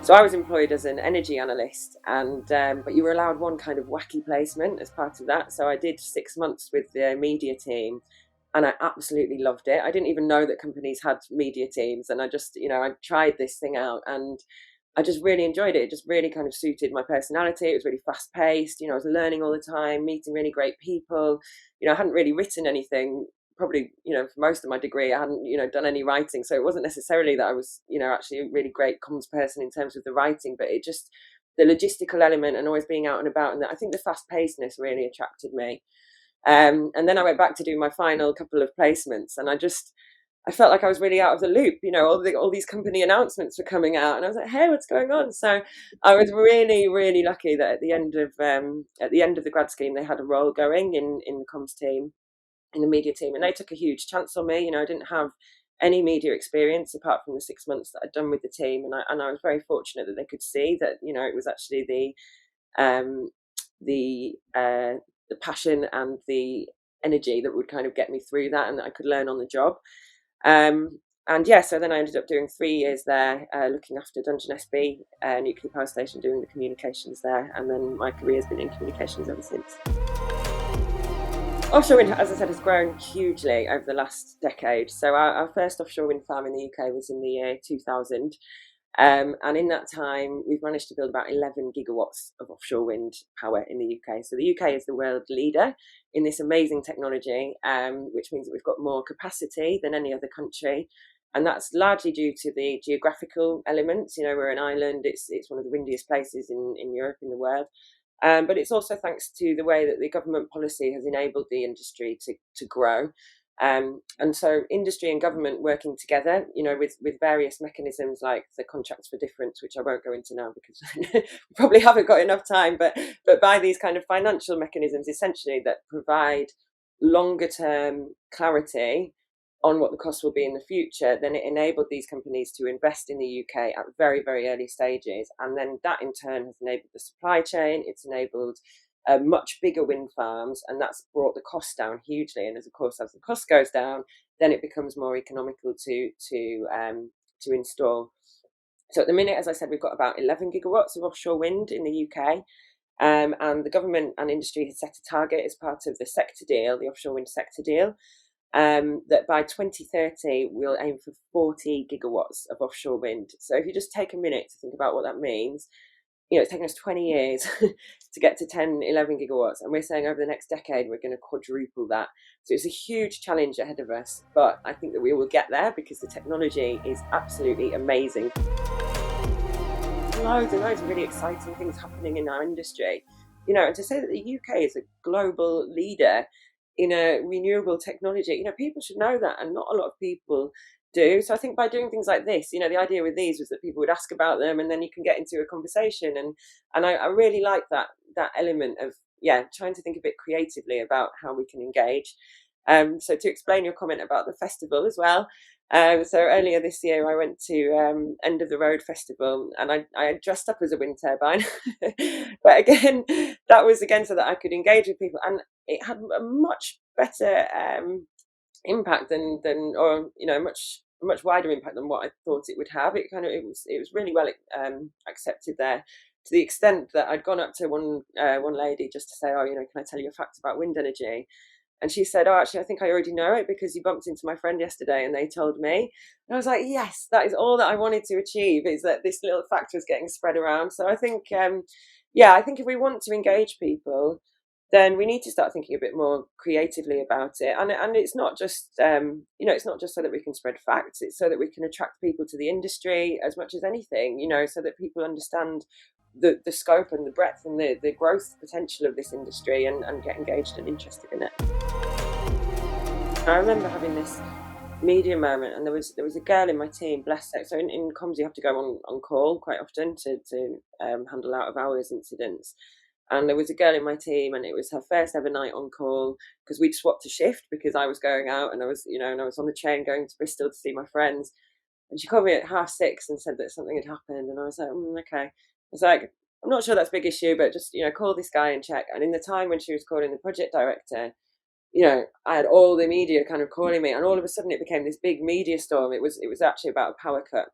So I was employed as an energy analyst, and but you were allowed one kind of wacky placement as part of that. So I did 6 months with the media team, and I absolutely loved it. I didn't even know that companies had media teams, and I just, I tried this thing out, and I just really enjoyed it. It just really kind of suited my personality. It was really fast paced. I was learning all the time, meeting really great people. I hadn't really written anything. Probably, for most of my degree, I hadn't, done any writing. So it wasn't necessarily that I was, actually a really great comms person in terms of the writing, but it just, the logistical element and always being out and about. And I think the fast pacedness really attracted me. And then I went back to do my final couple of placements, and I felt like I was really out of the loop. All these company announcements were coming out, and I was like, "Hey, what's going on?" So I was really, really lucky that at the end of the grad scheme, they had a role going in the comms team, in the media team, and they took a huge chance on me. I didn't have any media experience apart from the 6 months that I'd done with the team, and I was very fortunate that they could see that it was actually um, the passion and the energy that would kind of get me through that, and that I could learn on the job. And yeah, so then I ended up doing 3 years there, looking after Dungeness B nuclear power station, doing the communications there, and then my career has been in communications ever since. Offshore wind, as I said, has grown hugely over the last decade. So our first offshore wind farm in the UK was in the year 2000. And in that time, we've managed to build about 11 gigawatts of offshore wind power in the UK. So the UK is the world leader in this amazing technology, which means that we've got more capacity than any other country. And that's largely due to the geographical elements. We're an island. It's one of the windiest places in Europe, in the world. But it's also thanks to the way that the government policy has enabled the industry to grow. And so industry and government working together, with various mechanisms like the contracts for difference, which I won't go into now because we probably haven't got enough time, but by these kind of financial mechanisms, essentially, that provide longer term clarity on what the cost will be in the future, then it enabled these companies to invest in the UK at very, very early stages. And then that in turn has enabled the supply chain. It's enabled much bigger wind farms, and that's brought the cost down hugely. And as the cost goes down, then it becomes more economical to install. So at the minute, as I said, we've got about 11 gigawatts of offshore wind in the UK. And the government and industry has set a target as part of the sector deal, the offshore wind sector deal, that by 2030 we'll aim for 40 gigawatts of offshore wind. So if you just take a minute to think about what that means, it's taken us 20 years to get to 10, 11 gigawatts, and we're saying over the next decade we're going to quadruple that. So it's a huge challenge ahead of us, but I think that we will get there because the technology is absolutely amazing. Loads and loads of really exciting things happening in our industry, and to say that the UK is a global leader in a renewable technology, people should know that, and not a lot of people do. So I think by doing things like this, the idea with these was that people would ask about them, and then you can get into a conversation, and I really like that element of trying to think a bit creatively about how we can engage. So to explain your comment about the festival as well, so earlier this year I went to End of the Road Festival, and I dressed up as a wind turbine, but again that was again so that I could engage with people, and it had a much better impact than or much wider impact than what I thought it would have. It was really well accepted there, to the extent that I'd gone up to one lady just to say, oh, can I tell you a fact about wind energy? And she said, oh, actually, I think I already know it because you bumped into my friend yesterday and they told me. And I was like, yes, that is all that I wanted to achieve, is that this little fact was getting spread around. So I think, I think if we want to engage people, then we need to start thinking a bit more creatively about it. And it's not just, it's not just so that we can spread facts. It's so that we can attract people to the industry as much as anything, so that people understand the scope and the breadth and the growth potential of this industry, and get engaged and interested in it. I remember having this media moment, and there was a girl in my team, bless her. So in comms you have to go on call quite often to handle out of hours incidents. And there was a girl in my team, and it was her first ever night on call, because we'd swapped a shift because I was going out and I was on the train going to Bristol to see my friends. And she called me at 6:30 and said that something had happened, and I was like, okay. I was like, I'm not sure that's a big issue, but just call this guy and check. And in the time when she was calling the project director, I had all the media kind of calling me, and all of a sudden it became this big media storm. It was actually about a power cut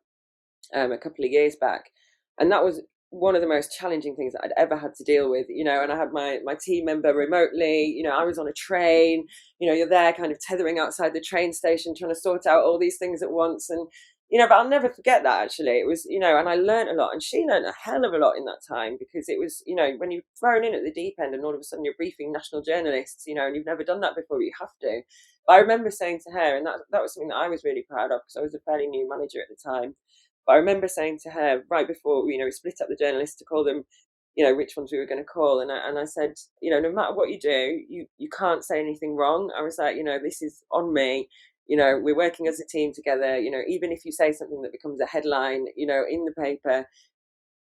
a couple of years back. And that was one of the most challenging things that I'd ever had to deal with, and I had my team member remotely, I was on a train, you're there kind of tethering outside the train station trying to sort out all these things at once. And but I'll never forget that. Actually, it was, and I learned a lot, and she learned a hell of a lot in that time, because it was, when you're thrown in at the deep end and all of a sudden you're briefing national journalists, and you've never done that before, but you have to. But I remember saying to her, and that was something that I was really proud of, because I was a fairly new manager at the time. But I remember saying to her right before, we split up the journalists to call them, which ones we were going to call. And I said, no matter what you do, you can't say anything wrong. I was like, this is on me. We're working as a team together. Even if you say something that becomes a headline, in the paper,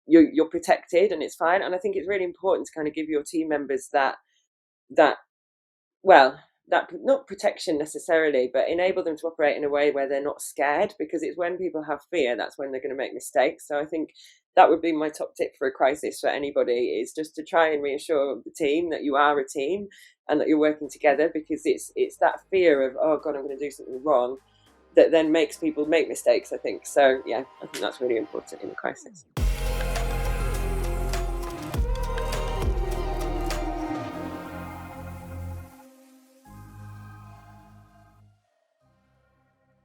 you're protected and it's fine. And I think it's really important to kind of give your team members that well, that not protection necessarily, but enable them to operate in a way where they're not scared, because it's when people have fear, that's when they're going to make mistakes. So I think that would be my top tip for a crisis for anybody, is just to try and reassure the team that you are a team and that you're working together, because it's that fear of, oh God, I'm going to do something wrong, that then makes people make mistakes, I think. So yeah, I think that's really important in a crisis.